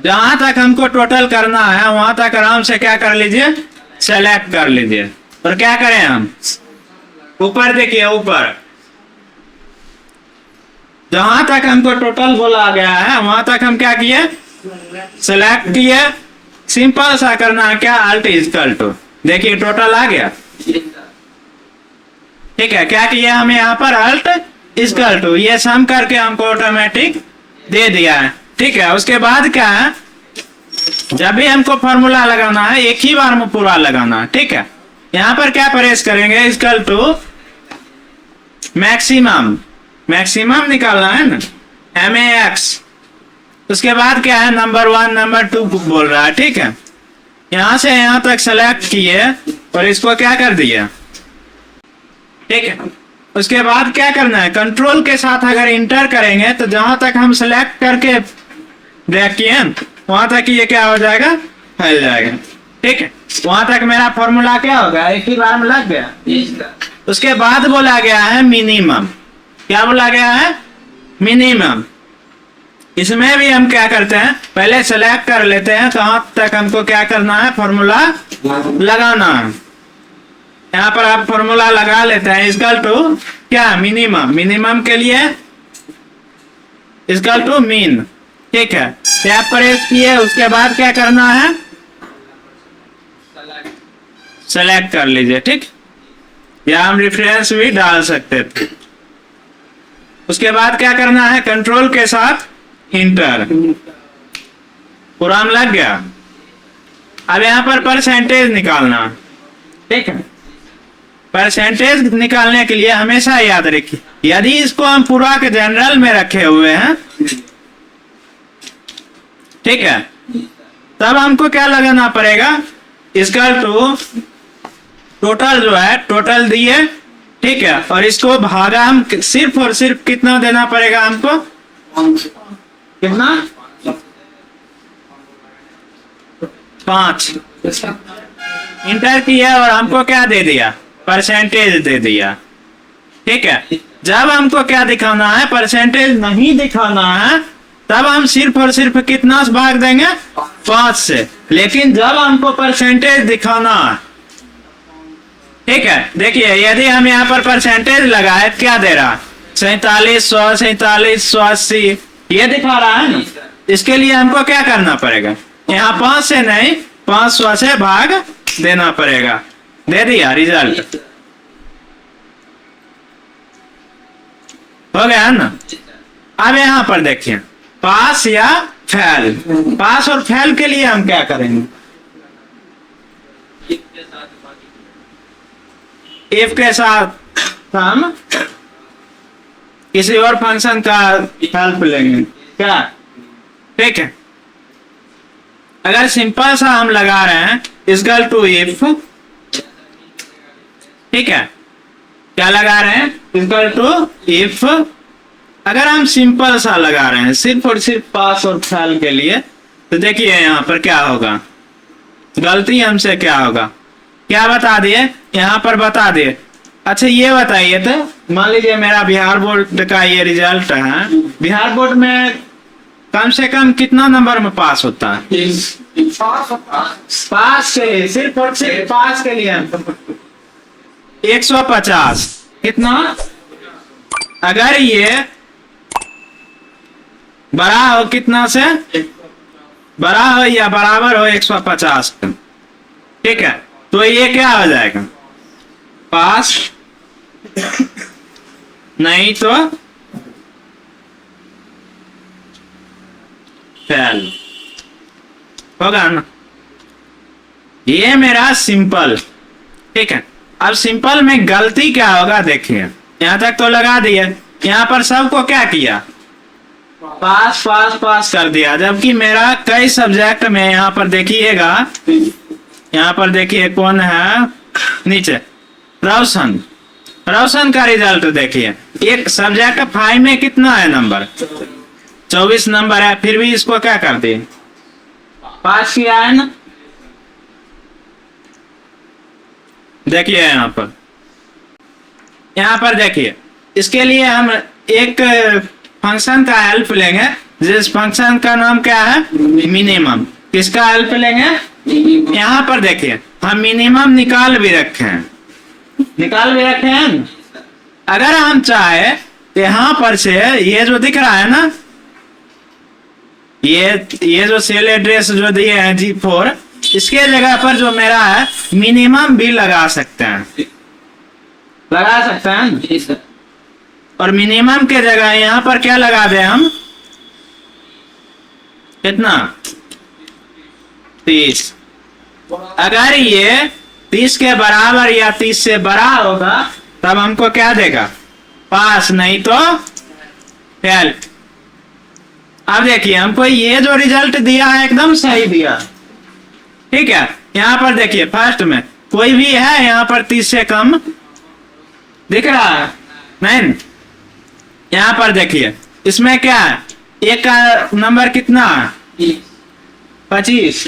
जहां तक हमको टोटल करना है वहां तक आराम से क्या कर लीजिए, सेलेक्ट कर लीजिए। और क्या करें हम, ऊपर देखिए, ऊपर जहां तक हमको टोटल बोला गया है वहां तक हम क्या किए, सेलेक्ट किए। सिंपल सा करना है, क्या, अल्ट इक्वल टू, देखिए टोटल आ गया। ठीक है, क्या किया हमें यहाँ पर, अल्ट इक्वल टू, ये सम करके हमको ऑटोमेटिक दे दिया है। ठीक है, उसके बाद क्या है, जब भी हमको फॉर्मूला लगाना है एक ही बार में पूरा लगाना है। ठीक है, यहाँ पर क्या प्रेस करेंगे, इक्वल टू मैक्सिमम, मैक्सिमम निकालना है ना, MAX। उसके बाद क्या है, नंबर 1 नंबर 2 बोल रहा है। ठीक है, यहां से यहां तक सेलेक्ट किए और इसको क्या कर दिया। ठीक है, उसके बाद क्या करना है, कंट्रोल के साथ अगर इंटर करेंगे तो जहां तक हम सेलेक्ट करके ड्रैग किए वहां तक ये क्या हो जाएगा, फैल जाएगा। ठीक है, वहां तक मेरा फॉर्मूला क्या होगा, एक ही बार में लग गया। उसके बाद बोला गया है मिनिमम, क्या बोला गया है, मिनिमम। इसमें भी हम क्या करते हैं, पहले सेलेक्ट कर लेते हैं कहां तक हमको क्या करना है, फॉर्मूला लगाना है। यहाँ पर आप फॉर्मूला लगा लेते हैं, इक्वल टू क्या, मिनिमम, मिनिमम के लिए इक्वल टू मीन। ठीक है, टैब प्रेस किए, उसके बाद क्या करना है, सेलेक्ट कर लीजिए। ठीक, या हम रेफरेंस भी डाल सकते थे। उसके बाद क्या करना है, कंट्रोल के साथ इंटर, पूरा लग गया। अब यहाँ पर परसेंटेज निकालना। ठीक है, परसेंटेज निकालने के लिए हमेशा याद रखिए, यदि इसको हम पूरा के जनरल में रखे हुए हैं, ठीक है, तब हमको क्या लगाना पड़ेगा, इक्वल टू टोटल जो है, टोटल दिए। ठीक है, और इसको भागा हम सिर्फ और सिर्फ कितना देना पड़ेगा हमको, कितना, 5। इंटर किया और हमको क्या दे दिया, परसेंटेज दे दिया। ठीक है, जब हमको क्या दिखाना है, परसेंटेज नहीं दिखाना है, तब हम सिर्फ और सिर्फ कितना से भाग देंगे, 5 से। लेकिन जब हमको परसेंटेज दिखाना है, ठीक है, देखिए यदि हम यहाँ पर परसेंटेज लगाए क्या दे रहा, 4700, 4780 ये दिखा रहा है ना। इसके लिए हमको क्या करना पड़ेगा, यहाँ 5 से नहीं 500 से भाग देना पड़ेगा। दे दिया, रिजल्ट हो गया ना। अब यहाँ पर देखिए, पास या फेल, पास और फेल के लिए हम क्या करेंगे, इफ के साथ हम किसी और फंक्शन का हेल्प लेंगे क्या। ठीक है, अगर सिंपल सा हम लगा रहे हैं, इक्वल टू इफ, ठीक है, क्या लगा रहे हैं, इक्वल टू इफ। अगर हम सिंपल सा लगा रहे हैं सिर्फ और सिर्फ पास और फेल के लिए, तो देखिए यहाँ पर क्या होगा, गलती हमसे क्या होगा, क्या बता दिए, यहाँ पर बता दिए। अच्छा ये बताइए, तो मान लीजिए मेरा बिहार बोर्ड का ये रिजल्ट है, बिहार बोर्ड में कम से कम कितना नंबर में पास होता है, पास के लिए, सिर्फ और सिर्फ पास के लिए 150। कितना, अगर ये बड़ा हो कितना से, बड़ा हो या बराबर हो 150, ठीक है, तो ये क्या हो जाएगा, पास, नहीं तो फेल होगा ना। ये मेरा सिंपल। ठीक है, अब सिंपल में गलती क्या होगा, देखिए यहां तक तो लगा दिए, यहाँ पर सबको क्या किया, पास पास पास कर दिया, जबकि मेरा कई सब्जेक्ट में, यहाँ पर देखिएगा, यहाँ पर देखिए कौन है नीचे, रोशन, रोशन का रिजल्ट देखिए, एक सब्जेक्ट 5 में कितना है नंबर, 24 नंबर है, फिर भी इसको क्या कर दिए, पास किया है ना। देखिए यहाँ पर देखिए, इसके लिए हम एक फंक्शन का हेल्प लेंगे, जिस फंक्शन का नाम क्या है, मिनिमम। किसका हेल्प लेंगे, यहाँ पर देखिए हम मिनिमम निकाल भी रखे हैं, अगर हम चाहे तो यहाँ पर से ये जो दिख रहा है ना, ये जो सेल एड्रेस जो दिए हैं G4, इसके जगह पर जो मेरा है मिनिमम भी लगा सकते हैं, और मिनिमम के जगह यहाँ पर क्या लगा दे हम, कितना, 30। अगर ये 30 के बराबर या 30 से बड़ा होगा तब हमको क्या देगा, पास, नहीं तो फेल। अब देखिए हमको ये जो रिजल्ट दिया है एकदम सही दिया, ठीक है। यहाँ पर देखिए फर्स्ट में कोई भी है यहाँ पर 30 से कम दिख रहा है, नहीं। यहाँ पर देखिए इसमें क्या है, एक का नंबर कितना है, 25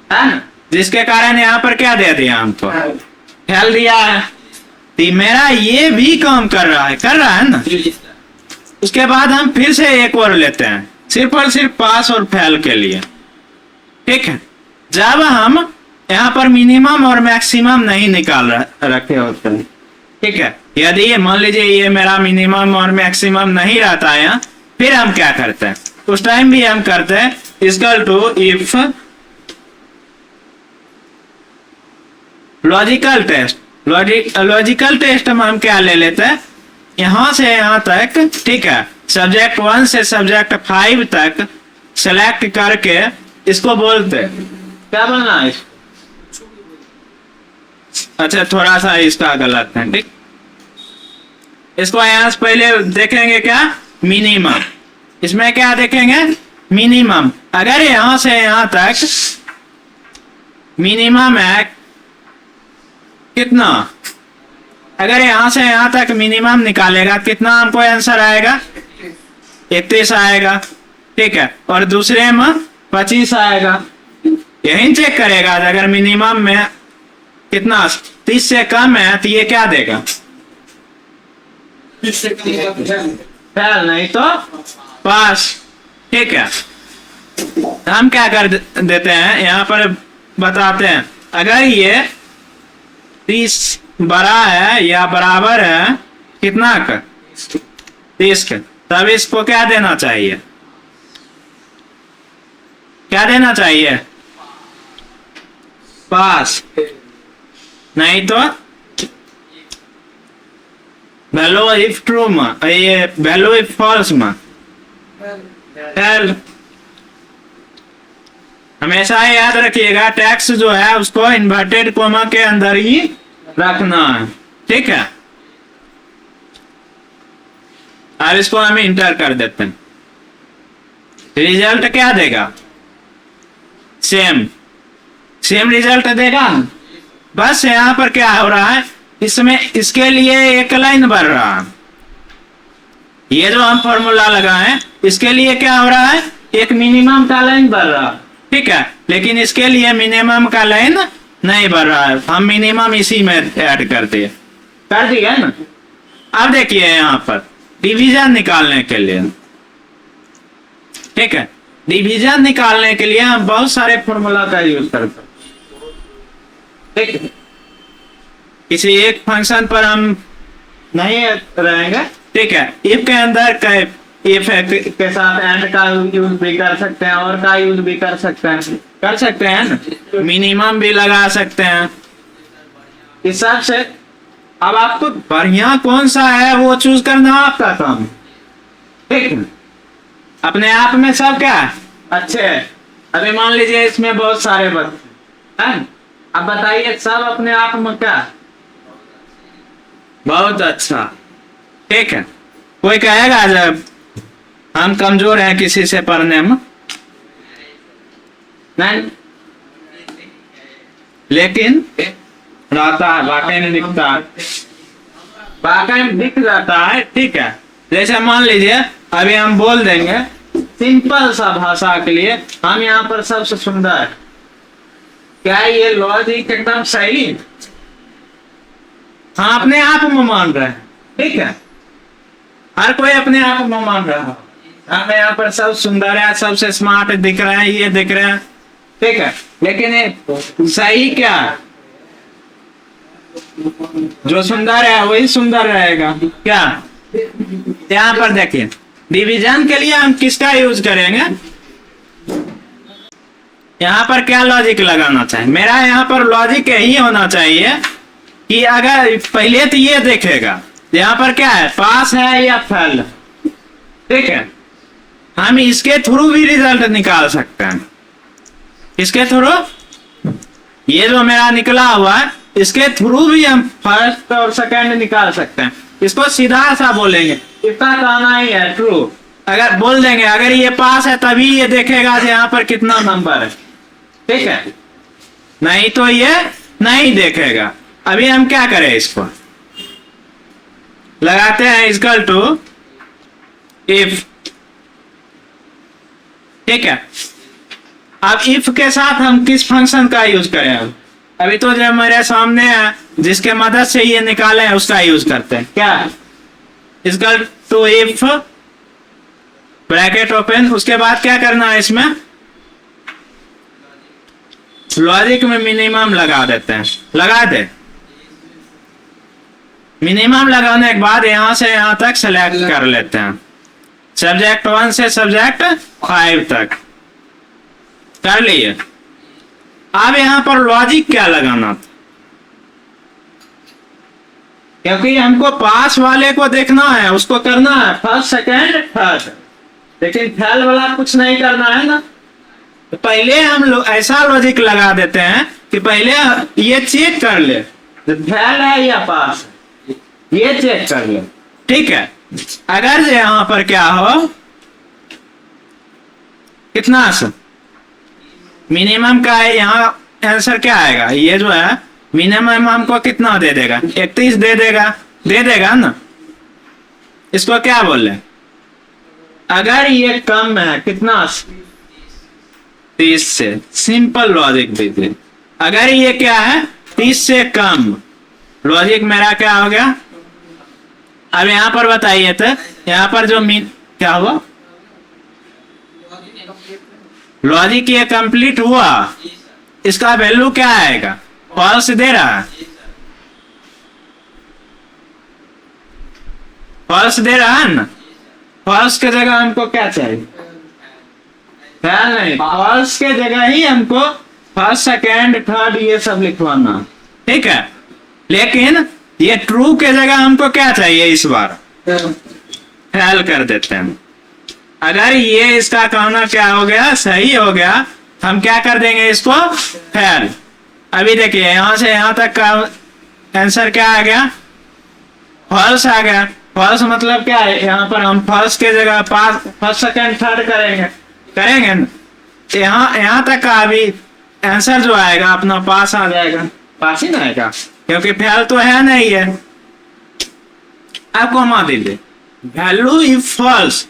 है ना, जिसके कारण यहाँ पर क्या दे दिया हमको, फेल दिया है। तो मेरा ये भी काम कर रहा है ना। उसके बाद हम फिर से एक और लेते हैं, सिर्फ और सिर्फ पास और फेल के लिए, ठीक है। जब हम यहाँ पर मिनिमम और मैक्सिमम नहीं निकाल रखे होते हैं, ठीक है, यदि ये मान लीजिए ये मेरा मिनिमम और मैक्सिमम नहीं रहता है यहाँ, फिर हम क्या करते हैं, उस टाइम भी हम करते हैं equal to if logical test. Logical test में हम क्या ले लेते हैं, यहां से यहां तक, ठीक है, सब्जेक्ट 1 से सब्जेक्ट 5 तक सेलेक्ट करके इसको बोलते क्या बोलना है, अच्छा थोड़ा सा इसका गलत है, ठीक। इसको यहां से पहले देखेंगे क्या, मिनिमम। इसमें क्या देखेंगे, मिनिमम। अगर यहां से यहां तक मिनिमम है कितना, अगर यहां से यहां तक मिनिमम निकालेगा कितना हमको आंसर आएगा, 31 आएगा, ठीक है। और दूसरे में 25 आएगा। यही चेक करेगा अगर मिनिमम में कितना 30 से कम है तो ये क्या देगा, फेल, नहीं तो पास, ठीक है। हम क्या कर देते हैं, यहाँ पर बताते हैं, अगर ये 30 बड़ा है या बराबर है कितना का, 30 का, तब इसको क्या देना चाहिए, पास, नहीं तो वैल्यू इफ ट्रू में, ये वैल्यू इफ फॉल्स में फेल। हमेशा याद रखिएगा टेक्स्ट जो है उसको इन्वर्टेड कोमा के अंदर ही रखना है, ठीक है। और इसको हम इंटर कर देते हैं, रिजल्ट क्या देगा, सेम रिजल्ट देगा। बस यहाँ पर क्या हो रहा है, इसमें इसके लिए एक लाइन भर रहा है, ये जो हम फॉर्मूला लगाए इसके लिए क्या हो रहा है, एक मिनिमम का लाइन भर रहा है, ठीक है। लेकिन इसके लिए मिनिमम का लाइन नहीं भर रहा है, हम मिनिमम इसी में ऐड कर दिए ना। अब देखिए यहाँ पर डिवीजन निकालने के लिए, ठीक है, डिवीजन निकालने के लिए हम बहुत सारे फॉर्मूला का यूज करते हैं, ठीक है। किसी एक फंक्शन पर हम नहीं रहेंगे, ठीक है। इफ के अंदर इफ के साथ एंड का यूज भी कर सकते हैं, और का यूज भी कर सकते हैं ना, मिनिमम भी लगा सकते हैं इस हिसाब से। अब आपको बढ़िया कौन सा है वो चूज करना आपका काम, ठीक है। अपने आप में सब क्या अच्छे है, अभी मान लीजिए इसमें बहुत सारे बच्चे हैं, अब बताइए सब अपने आप में क्या बहुत अच्छा, ठीक है। कोई कहेगा जब हम कमजोर हैं किसी से पढ़ने में, नहीं, लेकिन रहता है, वाकई में दिखता है, वाकई में दिख जाता है, ठीक है। जैसे मान लीजिए अभी हम बोल देंगे सिंपल सा भाषा के लिए, हम यहाँ पर सबसे सुंदर है, क्या ये लॉजिक एकदम सही, हाँ अपने आप में मान रहे हैं, ठीक है। हर कोई अपने आप में मान रहा है, हमें यहाँ पर सब सुंदर है, सबसे स्मार्ट दिख रहे हैं, ये दिख रहे हैं, ठीक है। लेकिन ये सही क्या है? जो सुंदर है वही सुंदर रहेगा क्या? यहाँ पर देखिए, डिवीजन के लिए हम किसका यूज करेंगे? यहाँ पर क्या लॉजिक लगाना चाहिए? मेरा यहाँ पर लॉजिक यही होना चाहिए कि अगर पहले तो ये देखेगा यहाँ पर क्या है, पास है या फेल, ठीक है। हम इसके थ्रू भी रिजल्ट निकाल सकते हैं। इसके थ्रू, ये जो मेरा निकला हुआ है इसके थ्रू भी हम फर्स्ट और सेकंड निकाल सकते हैं। इसको सीधा सा बोलेंगे, इतना कहना ही है ट्रू। अगर बोल देंगे अगर ये पास है तभी ये देखेगा कि यहाँ पर कितना नंबर है, ठीक है, नहीं तो ये नहीं देखेगा। अभी हम क्या करें, इसको लगाते हैं इक्वल टू इफ, ठीक है। अब इफ के साथ हम किस फंक्शन का यूज करें? अभी तो जो मेरे सामने है जिसके मदद से ये निकाले हैं उसका यूज करते हैं। क्या? Equal to if bracket open, उसके बाद क्या करना है, इसमें लॉजिक में मिनिमम लगा देते हैं। लगा दे, मिनिमम लगाने के बाद यहां से यहां तक सेलेक्ट कर लेते हैं, सब्जेक्ट 1 से सब्जेक्ट 5 तक कर लिए। अब यहां पर लॉजिक क्या लगाना था, क्योंकि हमको पास वाले को देखना है, उसको करना है फर्स्ट सेकंड थर्ड, लेकिन फेल वाला कुछ नहीं करना है ना। तो पहले हम ऐसा लॉजिक लगा देते हैं कि पहले ये चेक कर ले फेल है या पास है, ये चेक कर ले, ठीक है। अगर यहाँ पर क्या हो, कितना मिनिमम का है, यहाँ आंसर क्या आएगा, ये जो है मिनिमम हमको कितना दे देगा, 31 दे देगा ना। इसको क्या बोल रहे, अगर ये कम है कितना 30 से, सिंपल लॉजिक दीजिए। अगर ये क्या है 30 से कम, लॉजिक मेरा क्या हो गया। अब यहां पर बताइए तो यहां पर जो क्या हुआ, लॉजिक ये कंप्लीट हुआ, इसका वैल्यू क्या आएगा, फॉल्स दे रहा है, फॉल्स दे रहा है ना। फॉल्स के जगह हमको क्या चाहिए, नहीं, फॉल्स के जगह ही हमको फर्स्ट सेकेंड थर्ड ये सब लिखवाना, ठीक है। लेकिन ये ट्रू के जगह हमको क्या चाहिए, इस बार फेल कर देते हैं। अगर ये इसका कहना क्या हो गया, सही हो गया, हम क्या कर देंगे, इसको फेल। अभी देखिए यहां से यहां तक का आंसर क्या आ गया, फॉल्स आ गया। फॉल्स मतलब क्या है, यहाँ पर हम फर्स्ट के जगह पास फर्स्ट सेकेंड थर्ड करेंगे ना, यहाँ तक का अभी आंसर जो आएगा अपना पास आ जाएगा, पास ही ना आएगा, क्योंकि फेल तो है नहीं है। आपको घुमा दीजिए, वैल्यू इफ फॉल्स,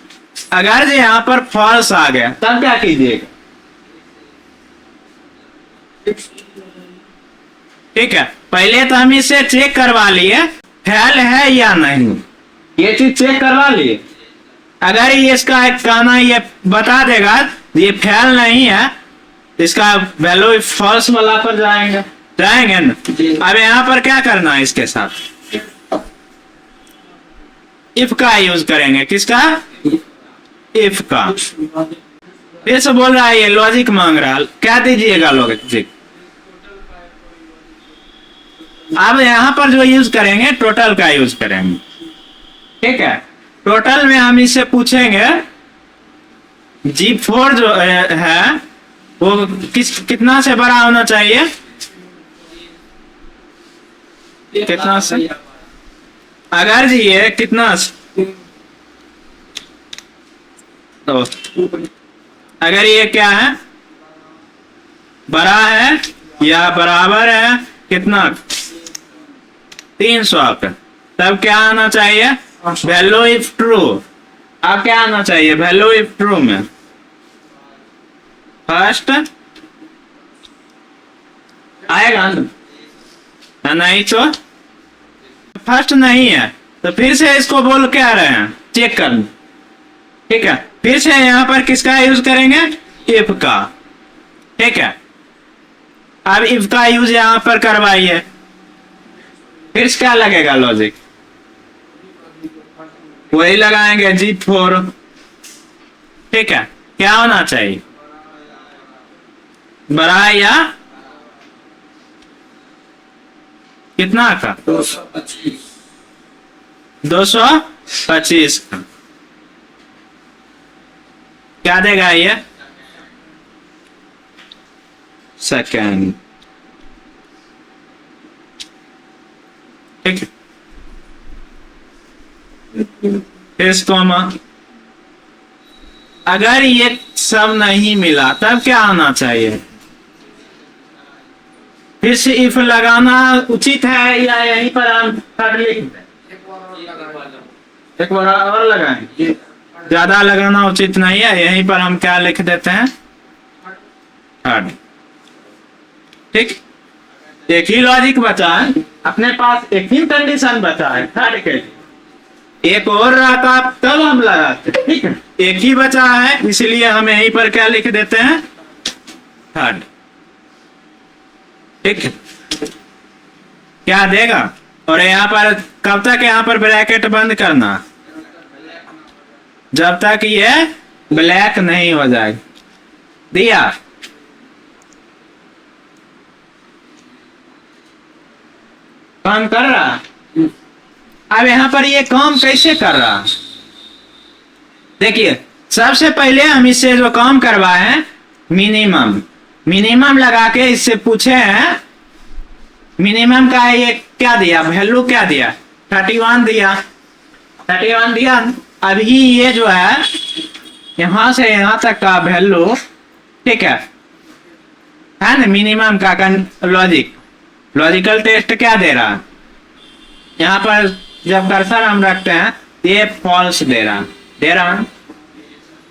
अगर यहाँ पर फॉल्स आ गया तब क्या कीजिएगा, ठीक है। पहले तो हम इसे चेक करवा लिए फेल है या नहीं, ये चीज चेक करवा लिए। अगर ये इसका एक कहना ये बता देगा ये फेल नहीं है, इसका वैल्यू फॉल्स वाला पर जाएंगे ना। अब यहाँ पर क्या करना है, इसके साथ इफ का यूज करेंगे, किसका, इफ का। ये सब बोल रहा है, ये लॉजिक मांग रहा है, क्या दीजिएगा लॉजिक। अब यहाँ पर जो यूज करेंगे टोटल का यूज करेंगे, ठीक है। टोटल में हम इससे पूछेंगे G4 जो है वो कितना से बड़ा होना चाहिए, कितना से, अगर जी ये कितना तो अगर ये क्या है, बड़ा है या बराबर है कितना 300 पे, तब क्या आना चाहिए, वैल्यू इफ ट्रू। अब क्या आना चाहिए, वैल्यू इफ ट्रू में फर्स्ट आएगा ना, नहीं तो फर्स्ट नहीं है तो फिर से इसको बोल के आ रहे हैं चेक करना, ठीक है। फिर से यहाँ पर किसका यूज करेंगे, इफ का। ठीक है, अब इफ का यूज यहाँ पर करवाइए, फिर क्या लगेगा लॉजिक, वही लगाएंगे G4। ठीक है, क्या होना चाहिए, बड़ा या कितना का, 225 का। क्या देगा ये, सेकेंड। ठीक है, इसको अगर ये सब नहीं मिला तब क्या आना चाहिए, फिर से इफ लगाना उचित है या यहीं पर हम थर्ड लिख दें, एक बार और लगाएं, ज्यादा लगाना उचित नहीं है, यहीं पर हम क्या लिख देते हैं, थर्ड। ठीक, एक ही लॉजिक बचा है अपने पास, एक ही कंडीशन बचा है थर्ड के लिए, एक और रहता तब हम लगाते। ठीक है, एक ही बचा है इसलिए हम यहीं पर क्या लिख देते हैं, थर्ड। ठीक है, क्या देगा, और यहाँ पर कब तक यहाँ पर ब्रैकेट बंद करना, जब तक ये ब्लैक नहीं हो जाए। दिया, काम कर रहा। अब यहाँ पर ये काम कैसे कर रहा, देखिए सबसे पहले हम इससे जो काम करवाए हैं, मिनिमम लगा के इससे पूछे हैं, मिनिमम का ये क्या दिया, वैल्यू क्या दिया, 31 दिया, 31 दिया। अभी ये जो है यहां से यहां तक का वैल्यू, ठीक है ना, मिनिमम का लॉजिकल टेस्ट क्या दे रहा है, यहाँ पर जब कर्सर हम रखते हैं ये फॉल्स दे रहा है,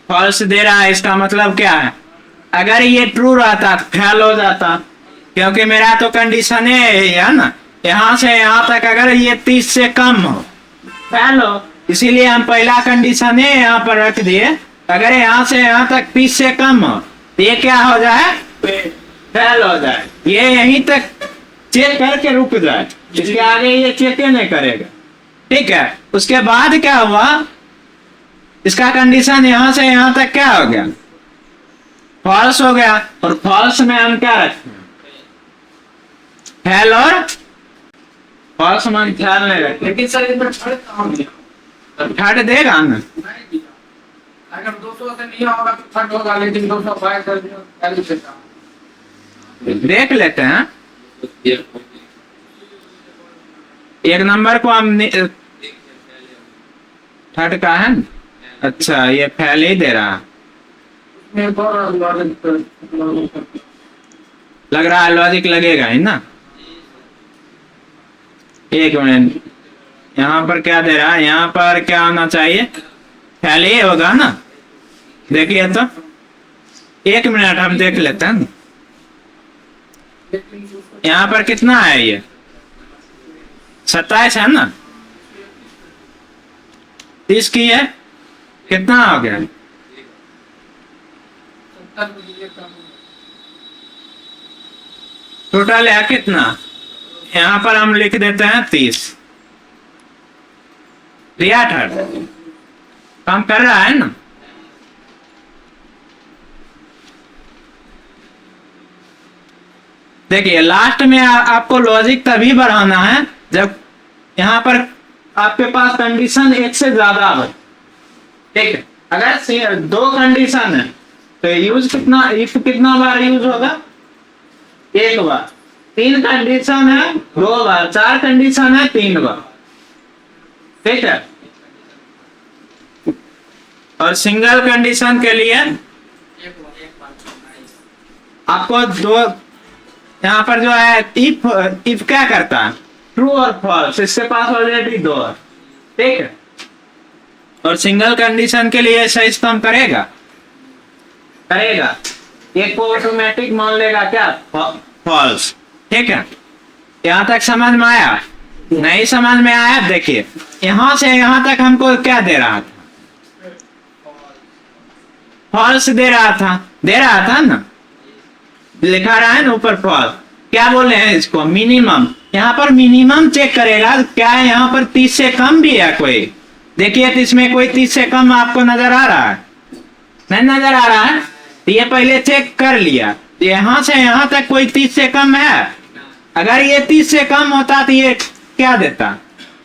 फॉल्स दे रहा है। इसका मतलब क्या है, अगर ये ट्रू रहता तो फेल हो जाता, क्योंकि मेरा तो कंडीशन है ना, यहाँ से यहाँ तक अगर ये 30 से कम हो फेल हो, इसीलिए हम पहला कंडीशन है यहाँ पर रख दिए, अगर यहाँ से यहाँ तक 30 से कम हो तो ये क्या हो जाए, फेल हो जाए, ये यहीं तक चेक करके रुक जाए, इसके आगे ये चेक नहीं करेगा। ठीक है, उसके बाद क्या हुआ, इसका कंडीशन यहां से यहां तक क्या हो गया, फॉल्स हो गया, और फॉल्स में हम क्या रखते हैं, फेल और फॉल्स में ख्याल नहीं रखते, लेकिन सर थर्ड देगा ना, अगर 200 से नहीं होगा तो थर्ड होगा, लेकिन 222 देख लेते हैं। एक नंबर को हम थर्ड का है, अच्छा ये फेल ही दे रहा, लग रहा है लॉजिक लगेगा ही ना। एक मिनट, यहाँ पर क्या दे रहा है, यहाँ पर क्या होना चाहिए, फेल ही होगा ना, देखिए तो, एक मिनट हम देख लेते हैं। यहाँ पर कितना है, ये 27 है ना, 30 की है, कितना हो गया, टोटल है कितना, यहाँ पर हम लिख देते हैं 30। दिया थर्ड, काम कर रहा है ना। देखिए लास्ट में आपको लॉजिक तभी बढ़ाना है जब यहाँ पर आपके पास कंडीशन एक से ज्यादा हो। ठीक है, अगर 2 कंडीशन है तो यूज कितना, इफ कितना बार यूज होगा, 1 बार। 3 कंडीशन है 2 बार, 4 कंडीशन है 3 बार। ठीक है, और सिंगल कंडीशन के लिए आपको 2, यहाँ पर जो है इफ क्या करता है, ट्रू और फॉल्स, इसके पास ऑलरेडी 2 है। ठीक है, और सिंगल कंडीशन के लिए ऐसा इस्तेमाल करेगा, एक को ऑटोमेटिक मान लेगा क्या, फॉल्स। ठीक है, यहाँ तक समझ में आया, नहीं समझ में आया, देखिए यहाँ से यहाँ तक हमको क्या दे रहा था, फॉल्स दे रहा था ना, लिखा रहा है ना ऊपर फॉल्स। क्या बोले हैं इसको, मिनिमम। यहाँ पर मिनिमम चेक करेगा क्या है, यहाँ पर 30 से कम भी है कोई। देखिए तो इसमें कोई 30 से कम आपको नजर आ रहा है, नहीं नजर आ रहा है, तो ये पहले चेक कर लिया। यहाँ से यहाँ तक कोई 30 से कम है, अगर ये 30 से कम होता तो ये क्या देता,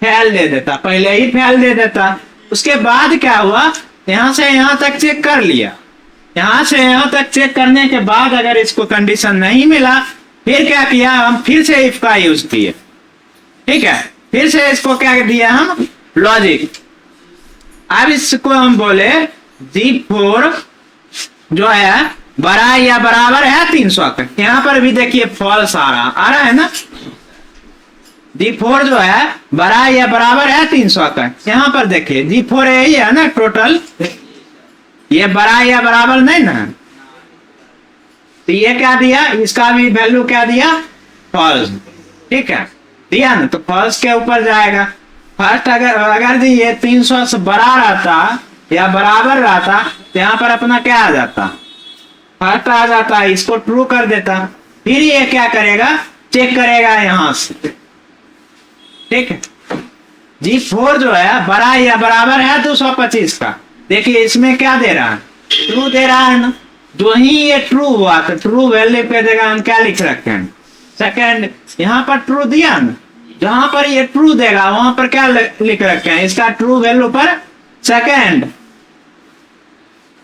फेल दे देता, पहले ही फेल दे देता। उसके बाद क्या हुआ, यहाँ से यहाँ तक चेक कर लिया, यहाँ से यहाँ तक चेक करने के बाद अगर इसको कंडीशन नहीं मिला, फिर क्या किया, हम फिर से इफ का यूज किए। ठीक है, फिर से इसको क्या दिया हम, लॉजिक। अब इसको हम बोले G4 जो है बड़ा या बराबर है 300 का। यहाँ पर भी देखिए फॉल्स आ रहा है ना। G4 जो है बड़ा या बराबर है 300 का। यहाँ पर देखिए G4 यही है ना टोटल, ये बड़ा या बराबर नहीं ना, तो ये क्या दिया, इसका भी वैल्यू क्या दिया, फॉल्स। ठीक है, दिया ना, तो फॉल्स के ऊपर जाएगा। फर्स्ट अगर ये 300 से बड़ा रहता या बराबर रहता तो यहाँ पर अपना क्या आ जाता, फर्स्ट आ जाता, इसको ट्रू कर देता। फिर ये क्या करेगा, चेक करेगा यहाँ से। ठीक है, G4 जो है बड़ा या बराबर है 225 का। देखिए इसमें क्या दे रहा है, ट्रू दे रहा है ना। जो ही ये ट्रू हुआ तो ट्रू वैल्यू पे जगह हम क्या लिख रखे हैं, सेकंड। यहाँ पर ट्रू दिया ना, जहां पर ये ट्रू देगा वहां पर क्या लिख रखे हैं, इसका ट्रू वैल्यू पर सेकंड।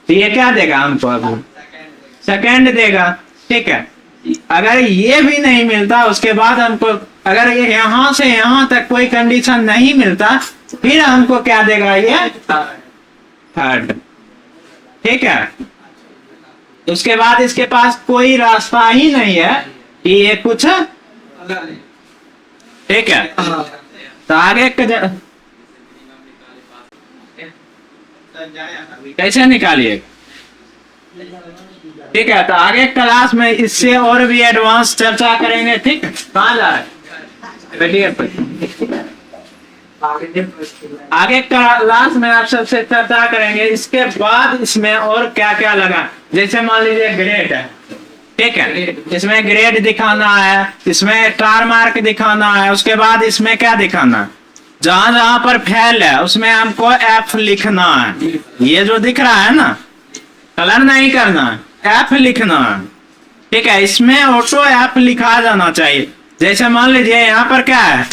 तो ये क्या देगा हमको, अभी सेकंड देगा। ठीक है, अगर ये भी नहीं मिलता उसके बाद हमको, अगर ये यहां से यहां तक कोई कंडीशन नहीं मिलता, फिर हमको क्या देगा, ये थर्ड। ठीक है, उसके बाद इसके पास कोई रास्ता ही नहीं है कि ये कुछ, ठीक है, तो आगे कैसे निकालिए। ठीक है, तो आगे क्लास में इससे और भी एडवांस चर्चा करेंगे। ठीक है, कहाँ जा रहे हैं, बैठिए पर। आगे क्लास में आप सबसे चर्चा करेंगे। इसके बाद इसमें और क्या क्या लगा, जैसे मान लीजिए ग्रेड है। ठीक है, इसमें ग्रेड दिखाना है, इसमें स्टार मार्क दिखाना है, उसके बाद इसमें क्या दिखाना है, जहां जहां पर फेल है उसमें हमको F लिखना है। ये जो दिख रहा है ना, कलर नहीं करना है, F लिखना है। ठीक है, इसमें ऑटो F लिखा जाना चाहिए। जैसे मान लीजिए यहाँ पर क्या है,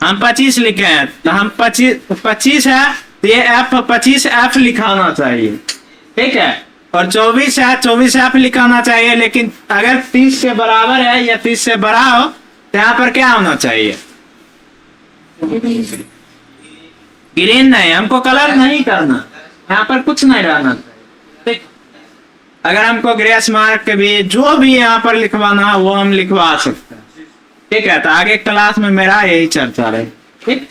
हम 25 लिखे हैं, तो हम 25 है तो ये F 25F लिखाना चाहिए। ठीक है, और 24 है 24F लिखाना चाहिए। लेकिन अगर 30 से बराबर है या 30 से बड़ा हो तो यहाँ पर क्या होना चाहिए, ग्रीन नहीं, हमको कलर नहीं करना, यहाँ पर कुछ नहीं रहना। ठीक, अगर हमको ग्रेस मार्क भी जो भी यहाँ पर लिखवाना है वो हम लिखवा सकते हैं। ठीक है, तो आगे क्लास में मेरा यही चर्चा रहे। ठीक।